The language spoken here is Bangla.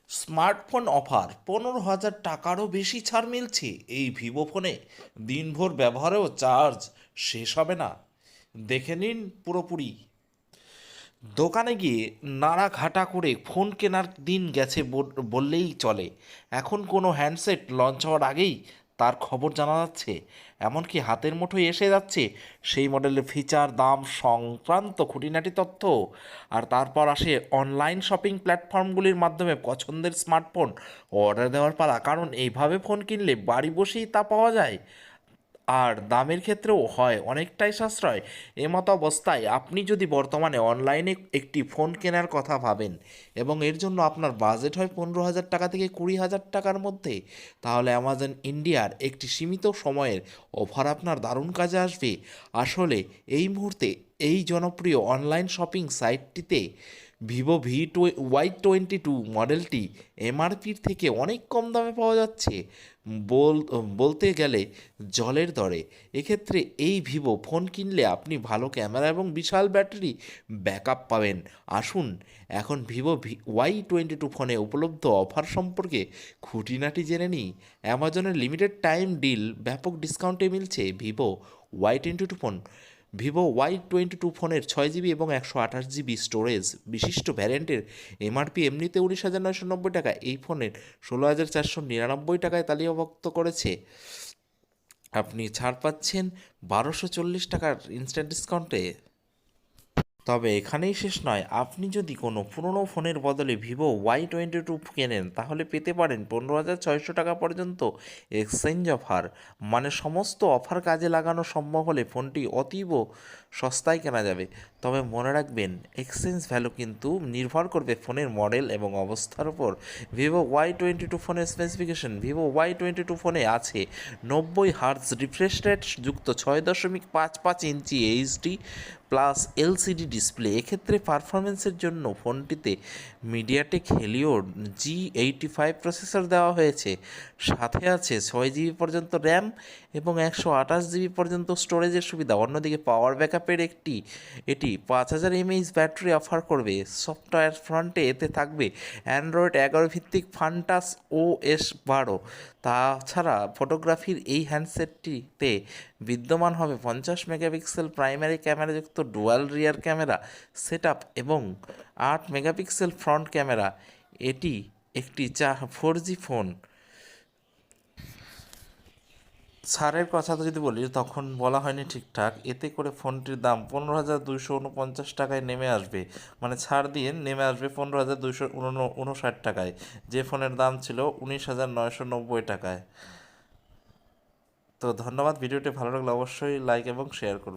স্মার্টফোন অফার 15,000 টাকারও বেশি ছাড় মিলছে এই ভিভো ফোনে। দিনভর ব্যবহারেও চার্জ শেষ হবে না। দেখে নিন পুরোপুরি। দোকানে গিয়ে নাড়াঘাটা করে ফোন কেনার দিন গেছে বললেই চলে। এখন কোনো হ্যান্ডসেট লঞ্চ হওয়ার আগেই তার খবর জানা যাচ্ছে, এমনকি হাতের মুঠোয় এসে যাচ্ছে সেই মডেলের ফিচার, দাম সংক্রান্ত খুঁটিনাটি তথ্য। আর তারপর আসে অনলাইন শপিং প্ল্যাটফর্মগুলির মাধ্যমে পছন্দের স্মার্টফোন অর্ডার দেওয়ার পালা, কারণ এইভাবে ফোন কিনলে বাড়ি বসেই তা পাওয়া যায়। আর দামের ক্ষেত্রেও হয় অনেকটাই সাশ্রয়। এমতো অবস্থায় আপনি যদি বর্তমানে অনলাইনে একটি ফোন কেনার কথা ভাবেন এবং এর জন্য আপনার বাজেট হয় 15,000 টাকা থেকে 20,000 টাকার মধ্যে, তাহলে অ্যামাজন ইন্ডিয়ার একটি সীমিত সময়ের অফার আপনার দারুণ কাজে আসবে। আসলে এই মুহূর্তে এই জনপ্রিয় অনলাইন শপিং সাইটটিতে ভিভো Y22 মডেলটি এমআরপির থেকে অনেক কম দামে পাওয়া যাচ্ছে, বল বলতে গেলে জলের দরে। এক্ষেত্রে এই ভিভো ফোন কিনলে আপনি ভালো ক্যামেরা এবং বিশাল ব্যাটারি ব্যাকআপ পাবেন। আসুন এখন Y22 ফোনে উপলব্ধ অফার সম্পর্কে খুঁটিনাটি জেনে নিই। অ্যামাজনের লিমিটেড টাইম ডিল ব্যাপক ডিসকাউন্টে মিলছে Vivo Y22 phone. Vivo Y22 ফোনের 6 জিবি এবং 128 জিবি স্টোরেজ বিশিষ্ট ভ্যারিয়েন্টের এমআরপি এমনিতে 19,990 টাকা, এই ফোনের 16,499 টাকায় তালিকাভুক্ত করেছে। আপনি ছাড় পাচ্ছেন 1,240 টাকার ইনস্ট্যান্ট ডিসকাউন্টে। তবে এখানেই শেষ নয়, আপনি যদি কোনো পুরনো ফোনের বদলে ভিভো Y22 কেনেন তাহলে পেতে পারেন 15,600 টাকা পর্যন্ত এক্সচেঞ্জ অফার। মানে সমস্ত অফার কাজে লাগানো সম্ভব হলে ফোনটি অতীব সস্তায় কেনা যাবে। তবে মনে রাখবেন, এক্সচেঞ্জ ভ্যালু কিন্তু নির্ভর করবে ফোনের মডেল এবং অবস্থার উপর। ভিভো Y22 ফোনের স্পেসিফিকেশন: ভিভো Y22 ফোনে আছে 90 হার্জ রিফ্রেশ রেট যুক্ত 6.55 ইঞ্চি এইচডি প্লাস এলসিডি ডিসপ্লে। এক্ষেত্রে পারফরমেন্সের জন্য ফোনটিতে মিডিয়াটেক হেলিও G85 প্রসেসর দেওয়া হয়েছে। সাথে আছে 6 জিবি পর্যন্ত র্যাম এবং 128 জিবি পর্যন্ত স্টোরেজের সুবিধা। অন্যদিকে পাওয়ার ব্যাকআপের এটি 5,000 mAh ব্যাটারি অফার করবে। সফটওয়্যার ফ্রন্টে এতে থাকবে অ্যান্ড্রয়েড 11 ভিত্তিক ফান্টাস OS 12। তাছাড়া ফটোগ্রাফির এই হ্যান্ডসেটটিতে বিদ্যমান হবে 50 মেগাপিক্সেল প্রাইমারি ক্যামেরাযুক্ত ডুয়াল রিয়ার ক্যামেরা সেটআপ এবং 8 মেগাপিক্সেল ফ্রন্ট ক্যামেরা। এটি একটি 4G ফোন। ছাড়ের কথা তো যদি বলি, তখন বলা হয়নি ঠিকঠাক। এতে করে ফোনটির দাম 15,249 টাকায় নেমে আসবে। মানে ছাড় দিয়ে নেমে আসবে 15,259 টাকায়, যে ফোনের দাম ছিল 19,990 টাকায়। তো ধন্যবাদ। ভিডিওটি ভালো লাগলে অবশ্যই লাইক এবং শেয়ার করুন।